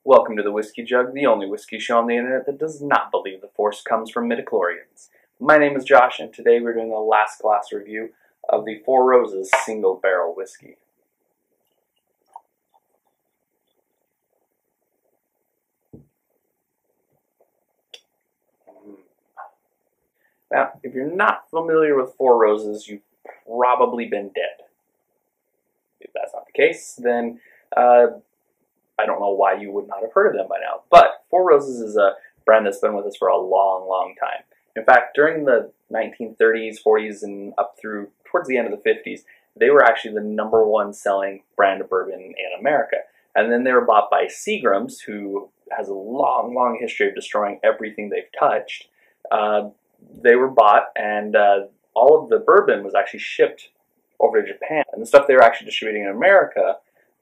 Welcome to the Whiskey Jug, the only whiskey show on the internet that does not believe the force comes from midichlorians. My name is Josh, and today we're doing the last glass review of the Four Roses single barrel whiskey. Now, if you're not familiar with Four Roses, you've probably been dead. If that's not the case, then I don't know why you would not have heard of them by now. But Four Roses is a brand that's been with us for a long, long time. In fact, during the 1930s, 40s, and up through towards the end of the 50s, they were actually the #1 selling brand of bourbon in America. And then they were bought by Seagram's, who has a long, long history of destroying everything they've touched. They were bought, and all of the bourbon was actually shipped over to Japan. And the stuff they were actually distributing in America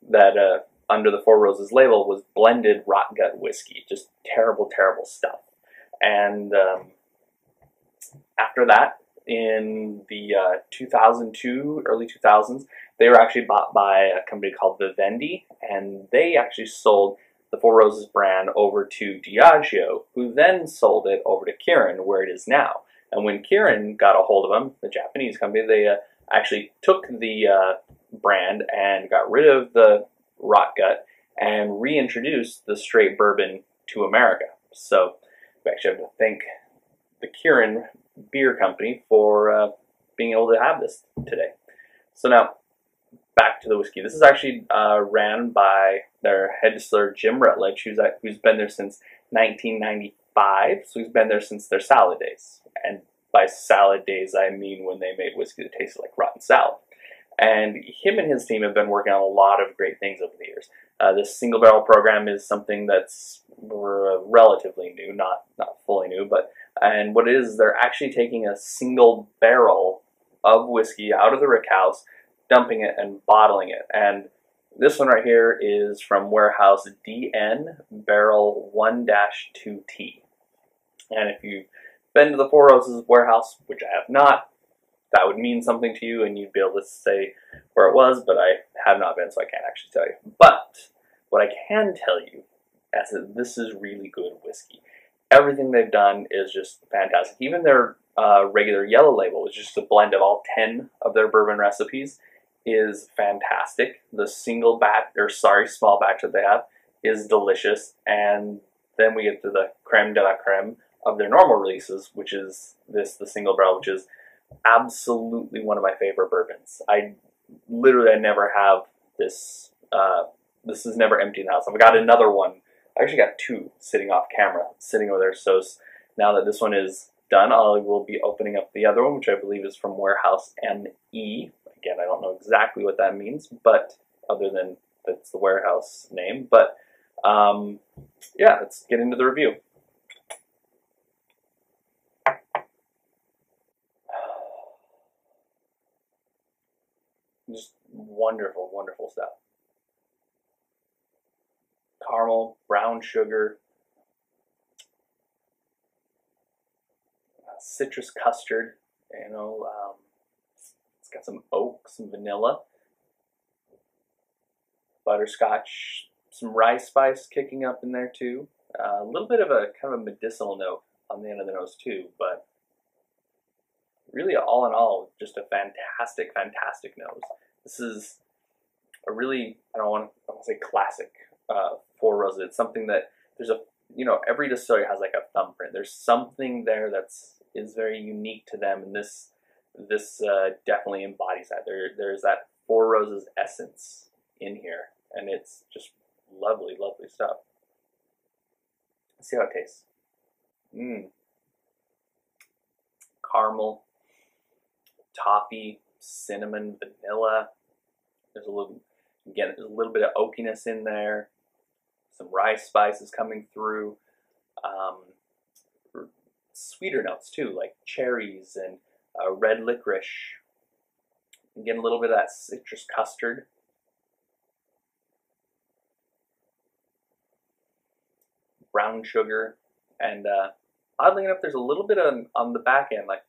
that under the Four Roses label was blended rot gut whiskey. Just terrible, terrible stuff. And after that, in the 2002, early 2000s, they were actually bought by a company called Vivendi, and they actually sold the Four Roses brand over to Diageo, who then sold it over to Kirin, where it is now. And when Kirin got a hold of them, the Japanese company, they actually took the brand and got rid of the rot gut and reintroduced the straight bourbon to America. So we actually have to thank the Kirin Beer Company for being able to have this today. So now, back to the whiskey. This is actually ran by their head distiller, Jim Rutledge, who's been there since 1995. So he's been there since their salad days. And by salad days, I mean when they made whiskey that tasted like rotten salad. And him and his team have been working on a lot of great things over the years. This single barrel program is something that's relatively new, not fully new, and what it is, they're actually taking a single barrel of whiskey out of the rick house, dumping it and bottling it. And this one right here is from warehouse DN Barrel 1-2T. And if you've been to the Four Roses warehouse, which I have not, that would mean something to you and you'd be able to say where it was, but I have not been, so I can't actually tell you. But what I can tell you is that this is really good whiskey. Everything they've done is just fantastic. Even their regular yellow label, which is just a blend of all 10 of their bourbon recipes, is fantastic. The small batch that they have is delicious. And then we get to the creme de la creme of their normal releases, which is the single barrel, which is absolutely one of my favorite bourbons. I never have this. This is never empty in the house. I've got another one. I actually got two sitting off camera, sitting over there. So now that this one is done, I will be opening up the other one, which I believe is from Warehouse ME. Again, I don't know exactly what that means, but other than that's the warehouse name. But yeah, let's get into the review. Just wonderful, wonderful stuff. Caramel, brown sugar, citrus custard, it's got some oak, some vanilla, butterscotch, some rice spice kicking up in there too. A little bit of a kind of a medicinal note on the end of the nose too, but really all in all, just a fantastic, fantastic nose. This is a really, I don't want to say classic Four Roses. It's something that every distillery has like a thumbprint. There's something there is very unique to them, and this definitely embodies that. There's that Four Roses essence in here, and it's just lovely, lovely stuff. Let's see how it tastes. Caramel, toffee, cinnamon, vanilla. There's a little bit of oakiness in there. Some rice spices coming through. Sweeter notes too, like cherries and red licorice. Again, a little bit of that citrus custard. Brown sugar. And oddly enough, there's a little bit on the back end, like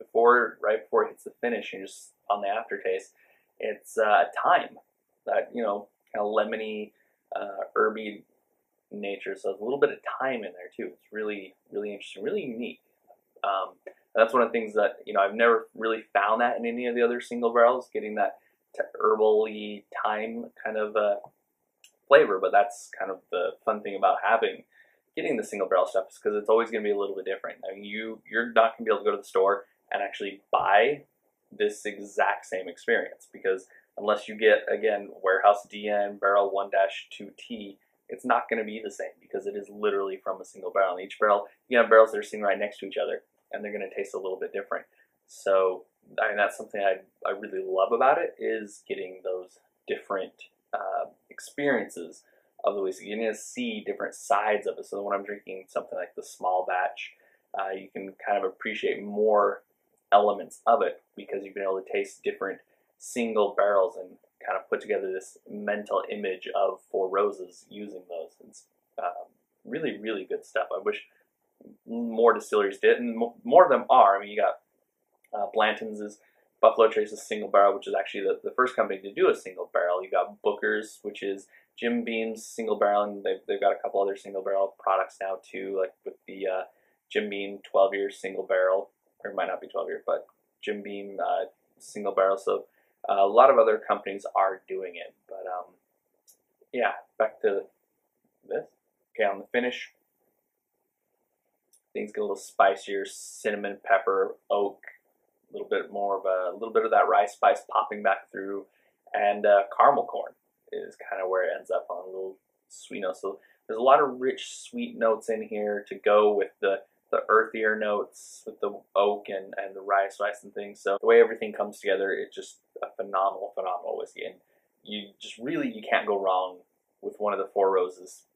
right before it hits the finish, and just on the aftertaste, it's thyme. That kind of lemony, herby nature, so there's a little bit of time in there too. It's really, really interesting, really unique. That's one of the things that, you know, I've never really found that in any of the other single barrels, getting that herbal-y thyme kind of flavor. But that's kind of the fun thing about getting the single barrel stuff, is because it's always going to be a little bit different. I mean, you're not going to be able to go to the store and actually buy this exact same experience, because unless you get, again, Warehouse DN Barrel 1-2T, it's not going to be the same, because it is literally from a single barrel. And each barrel, you have barrels that are sitting right next to each other, and they're going to taste a little bit different. So, I mean, that's something I really love about it, is getting those different experiences of the whiskey. You're going to see different sides of it. So when I'm drinking something like the small batch, you can kind of appreciate more elements of it, because you've been able to taste different single barrels and kind of put together this mental image of Four Roses using those. It's really, really good stuff. I wish more distilleries did, and more of them are. I mean, you got Blanton's is Buffalo Trace's single barrel, which is actually the first company to do a single barrel. You got Booker's, which is Jim Beam's single barrel, and they've got a couple other single barrel products now too, like with the Jim Beam 12-year single barrel, or it might not be 12 years, but Jim Beam single barrel. So a lot of other companies are doing it. But yeah, back to this. Okay, on the finish, things get a little spicier: cinnamon, pepper, oak, a little bit of that rye spice popping back through, and caramel corn is kind of where it ends up on a little sweet note. So there's a lot of rich sweet notes in here to go with the earthier notes with the oak and the rye spice and things. So the way everything comes together, it's just a phenomenal whiskey, and you can't go wrong with one of the Four Roses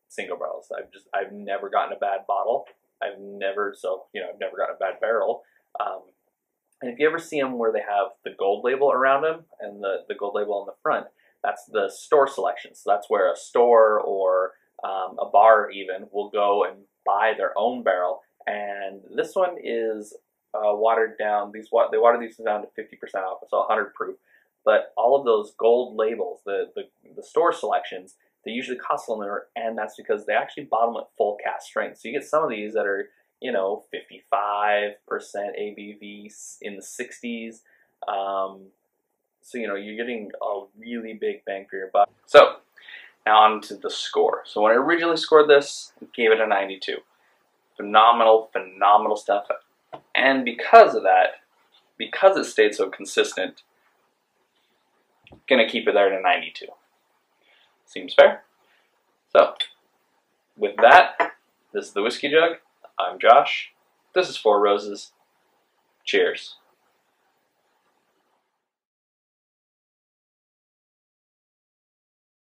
single barrels. I've never gotten a bad bottle. I've never gotten a bad barrel. And if you ever see them where they have the gold label around them and the gold label on the front, that's the store selection. So that's where a store or a bar even will go and buy their own barrel. And this one is watered down. They water these down to 50% alcohol, so 100 proof. But all of those gold labels, the store selections, they usually cost a little more, and that's because they actually bottle them at full cask strength. So you get some of these that are, 55% ABV in the 60s. So, you're getting a really big bang for your buck. So, now on to the score. So when I originally scored this, I gave it a 92. Phenomenal stuff. And because of that, because it stayed so consistent, I'm going to keep it there at a 92. Seems fair? So, with that, this is the Whiskey Jug. I'm Josh. This is Four Roses. Cheers.